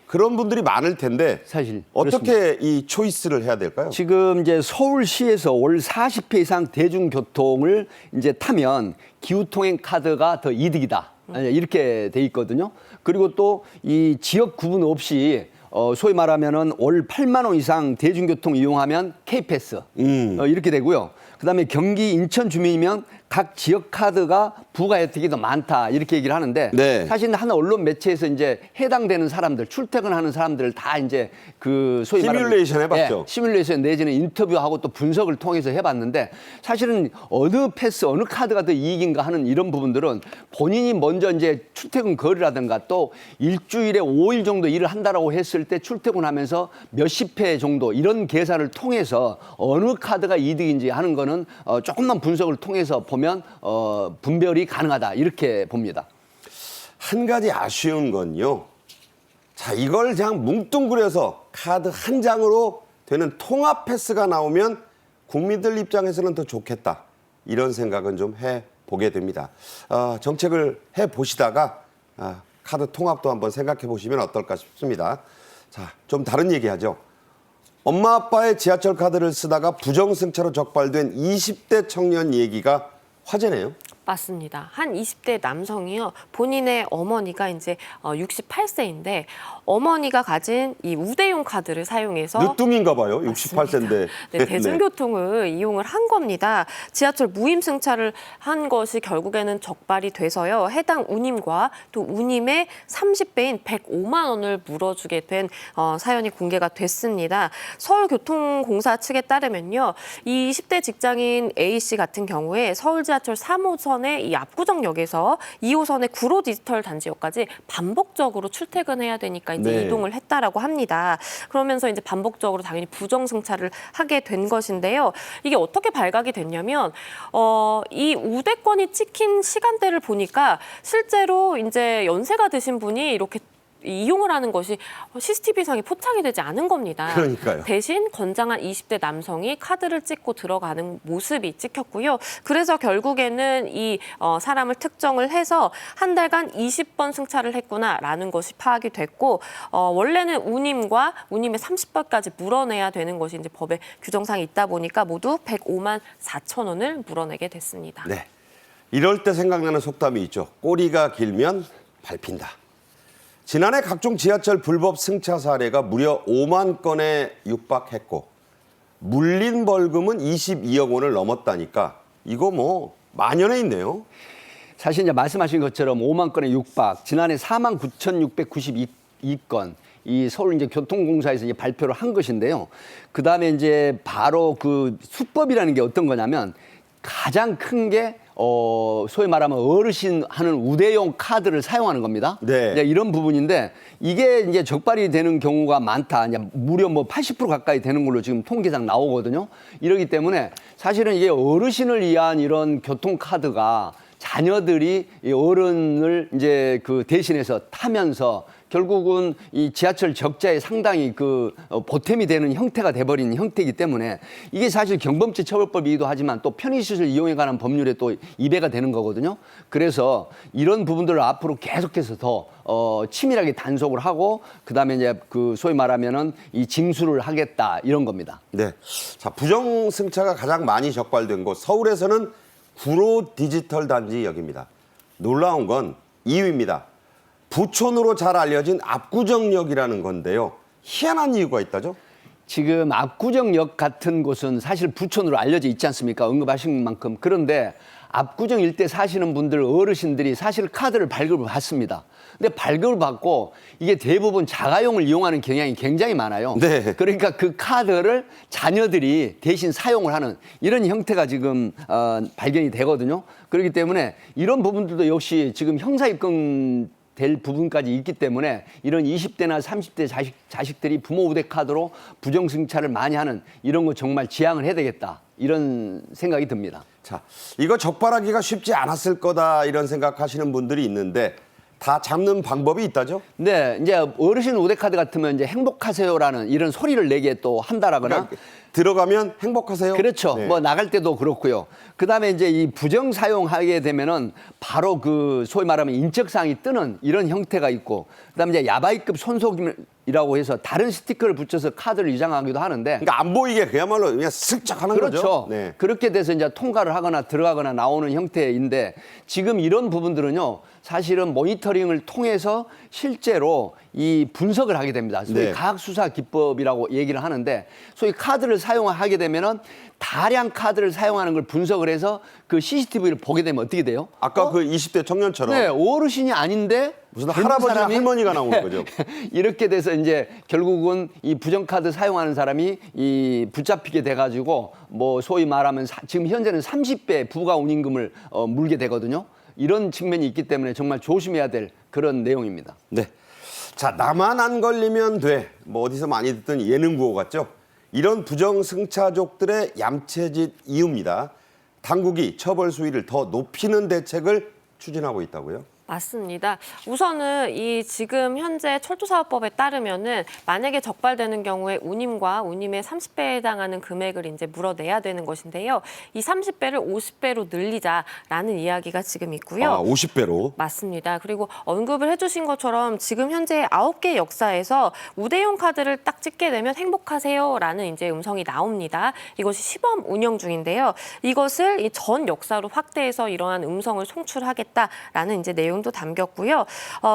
그런 분들이 많을 텐데 사실 어떻게 이 초이스를 해야 될까요? 지금 이제 서울시에서 월 40회 이상 대중교통을 이제 타면 기후통행 카드가 더 이득이다. 이렇게 돼 있거든요. 그리고 또 이 지역 구분 없이 소위 말하면은 월 8만 원 이상 대중교통 이용하면 K패스 이렇게 되고요. 그다음에 경기 인천 주민이면 각 지역 카드가 부가 혜택이 더 많다 이렇게 얘기를 하는데 네. 사실 한 언론 매체에서 이제 해당되는 사람들 출퇴근하는 사람들을 다 이제 그 소위 말하는 시뮬레이션 해봤죠. 시뮬레이션 내지는 인터뷰하고 또 분석을 통해서 해봤는데 사실은 어느 패스 어느 카드가 더 이익인가 하는 이런 부분들은 본인이 먼저 이제 출퇴근 거리라든가 또 일주일에 5일 정도 일을 한다라고 했을 때 출퇴근하면서 몇십 회 정도 이런 계산을 통해서 어느 카드가 이득인지 하는 거는 조금만 분석을 통해서 보면 분별이 가능하다 이렇게 봅니다. 한 가지 아쉬운 건요. 자, 이걸 그냥 뭉뚱그려서 카드 한 장으로 되는 통합 패스가 나오면 국민들 입장에서는 더 좋겠다. 이런 생각은 좀 해보게 됩니다. 정책을 해보시다가 카드 통합도 한번 생각해 보시면 어떨까 싶습니다. 자, 좀 다른 얘기하죠. 엄마 아빠의 지하철 카드를 쓰다가 부정승차로 적발된 20대 청년 얘기가 화제네요. 맞습니다. 한 20대 남성이요. 본인의 어머니가 이제 68세인데 어머니가 가진 이 우대용 카드를 사용해서 늦둥인가 봐요. 68세인데. 네, 대중교통을 이용을 한 겁니다. 지하철 무임승차를 한 것이 결국에는 적발이 돼서요. 해당 운임과 또 운임의 30배인 105만 원을 물어주게 된 사연이 공개가 됐습니다. 서울교통공사 측에 따르면요. 이 20대 직장인 A씨 같은 경우에 서울지하철 3호선의 이 압구정역에서 2호선의 구로 디지털 단지역까지 반복적으로 출퇴근해야 되니까 이제 네. 이동을 했다라고 합니다. 그러면서 이제 반복적으로 당연히 부정승차를 하게 된 것인데요. 이게 어떻게 발각이 됐냐면 이 우대권이 찍힌 시간대를 보니까 실제로 이제 연세가 드신 분이 이렇게 이용을 하는 것이 CCTV상에 포착이 되지 않은 겁니다. 그러니까요. 대신 건장한 20대 남성이 카드를 찍고 들어가는 모습이 찍혔고요. 그래서 결국에는 이 사람을 특정을 해서 한 달간 20번 승차를 했구나라는 것이 파악이 됐고 원래는 운임과 운임의 30번까지 물어내야 되는 것이 이제 법에 규정상에 있다 보니까 모두 105만 4천 원을 물어내게 됐습니다. 네. 이럴 때 생각나는 속담이 있죠. 꼬리가 길면 밟힌다. 지난해 각종 지하철 불법 승차 사례가 무려 5만 건에 육박했고 물린 벌금은 22억 원을 넘었다니까 이거 뭐 만연해 있네요. 사실 이제 말씀하신 것처럼 5만 건의 육박, 지난해 4만 9,692건 이 서울 이제 교통공사에서 이제 발표를 한 것인데요. 그 다음에 이제 바로 그 수법이라는 게 어떤 거냐면 가장 큰 게 소위 말하면 어르신 하는 우대용 카드를 사용하는 겁니다. 네. 이제 이런 부분인데 이게 이제 적발이 되는 경우가 많다. 이제 무려 뭐 80% 가까이 되는 걸로 지금 통계상 나오거든요. 이러기 때문에 사실은 이게 어르신을 위한 이런 교통 카드가 자녀들이 이 어른을 이제 그 대신해서 타면서 결국은 이 지하철 적자에 상당히 그 보탬이 되는 형태가 돼버린 형태이기 때문에 이게 사실 경범죄 처벌법이기도 하지만 또 편의시설 이용에 관한 법률에 또 위배가 되는 거거든요. 그래서 이런 부분들을 앞으로 계속해서 더 치밀하게 단속을 하고 그다음에 이제 그 소위 말하면은 이 징수를 하겠다 이런 겁니다. 네. 자, 부정승차가 가장 많이 적발된 곳 서울에서는 구로 디지털 단지역입니다. 놀라운 건 2위입니다. 부촌으로 잘 알려진 압구정역이라는 건데요. 희한한 이유가 있다죠? 지금 압구정역 같은 곳은 사실 부촌으로 알려져 있지 않습니까? 언급하신 만큼. 그런데 압구정 일대 사시는 분들 어르신들이 사실 카드를 발급을 받습니다. 근데 발급을 받고 이게 대부분 자가용을 이용하는 경향이 굉장히 많아요. 네. 그러니까 그 카드를 자녀들이 대신 사용을 하는 이런 형태가 지금 발견이 되거든요. 그렇기 때문에 이런 부분들도 역시 지금 형사 입건 될 부분까지 있기 때문에 이런 20대나 30대 자식들이 부모 우대 카드로 부정승차를 많이 하는 이런 거 정말 지양을 해야 되겠다. 이런 생각이 듭니다. 자, 이거 적발하기가 쉽지 않았을 거다 이런 생각하시는 분들이 있는데 다 잡는 방법이 있다죠? 네, 이제 어르신 우대 카드 같으면 이제 행복하세요라는 이런 소리를 내게 또 한다라거나 그러니까 들어가면 행복하세요? 그렇죠. 네. 뭐 나갈 때도 그렇고요. 그다음에 이제 이 부정 사용하게 되면은 바로 그 소위 말하면 인적사항이 뜨는 이런 형태가 있고 그다음에 이제 야바이급 손속이라고 해서 다른 스티커를 붙여서 카드를 이장하기도 하는데 그러니까 안 보이게 그야말로 그냥 슬쩍 하는 그렇죠. 거죠. 네. 그렇게 돼서 이제 통과를 하거나 들어가거나 나오는 형태인데 지금 이런 부분들은요. 사실은 모니터링을 통해서 실제로 이 분석을 하게 됩니다. 소위 네. 과학수사 기법이라고 얘기를 하는데 소위 카드를 사용하게 되면은 다량 카드를 사용하는 걸 분석을 해서 그 CCTV를 보게 되면 어떻게 돼요? 아까 그 20대 청년처럼 네, 어르신이 아닌데 무슨 젊은 할아버지나 사람이- 할머니가 나오는 거죠. 이렇게 돼서 이제 결국은 이 부정카드 사용하는 사람이 이 붙잡히게 돼가지고 뭐 소위 말하면 지금 현재는 30배 부가 운임금을 물게 되거든요. 이런 측면이 있기 때문에 정말 조심해야 될 그런 내용입니다. 네. 자, 나만 안 걸리면 돼. 뭐 어디서 많이 듣던 예능 구호 같죠? 이런 부정승차족들의 얌체짓 이유입니다. 당국이 처벌 수위를 더 높이는 대책을 추진하고 있다고요? 맞습니다. 우선은 이 지금 현재 철도사업법에 따르면은 만약에 적발되는 경우에 운임과 운임의 30배에 해당하는 금액을 이제 물어내야 되는 것인데요. 이 30배를 50배로 늘리자라는 이야기가 지금 있고요. 아, 50배로. 맞습니다. 그리고 언급을 해주신 것처럼 지금 현재 9개 역사에서 우대용 카드를 딱 찍게 되면 행복하세요라는 이제 음성이 나옵니다. 이것이 시범 운영 중인데요. 이것을 이 전 역사로 확대해서 이러한 음성을 송출하겠다라는 이제 내용도 담겼고요.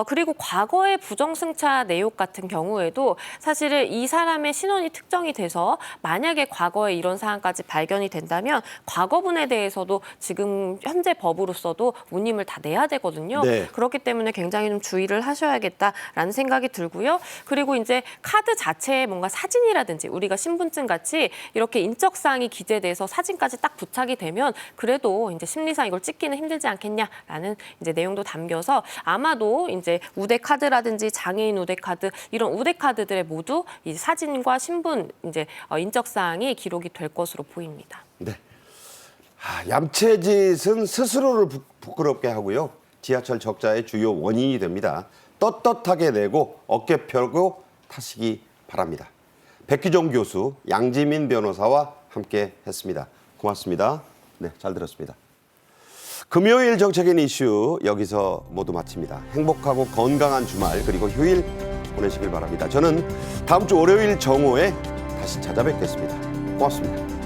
그리고 과거의 부정승차 내역 같은 경우에도 사실은 이 사람의 신원이 특정이 돼서 만약에 과거에 이런 사안까지 발견이 된다면 과거분에 대해서도 지금 현재 법으로서도 운임을 다 내야 되거든요. 네. 그렇기 때문에 굉장히 좀 주의를 하셔야겠다라는 생각이 들고요. 그리고 이제 카드 자체에 뭔가 사진이라든지 우리가 신분증 같이 이렇게 인적사항이 기재돼서 사진까지 딱 부착이 되면 그래도 이제 심리상 이걸 찍기는 힘들지 않겠냐라는 이제 내용도 담겨서 아마도 이제 우대 카드라든지 장애인 우대 카드 이런 우대 카드들에 모두 이 사진과 신분 이제 인적사항이 기록이 될 것으로 보입니다. 네. 얌체짓은 스스로를 부끄럽게 하고요. 지하철 적자의 주요 원인이 됩니다. 떳떳하게 내고 어깨 펴고 타시기 바랍니다. 백기종 교수, 양지민 변호사와 함께 했습니다. 고맙습니다. 네, 잘 들었습니다. 금요일 정책인 이슈 여기서 모두 마칩니다. 행복하고 건강한 주말 그리고 휴일 보내시길 바랍니다. 저는 다음 주 월요일 정오에 다시 찾아뵙겠습니다. 고맙습니다.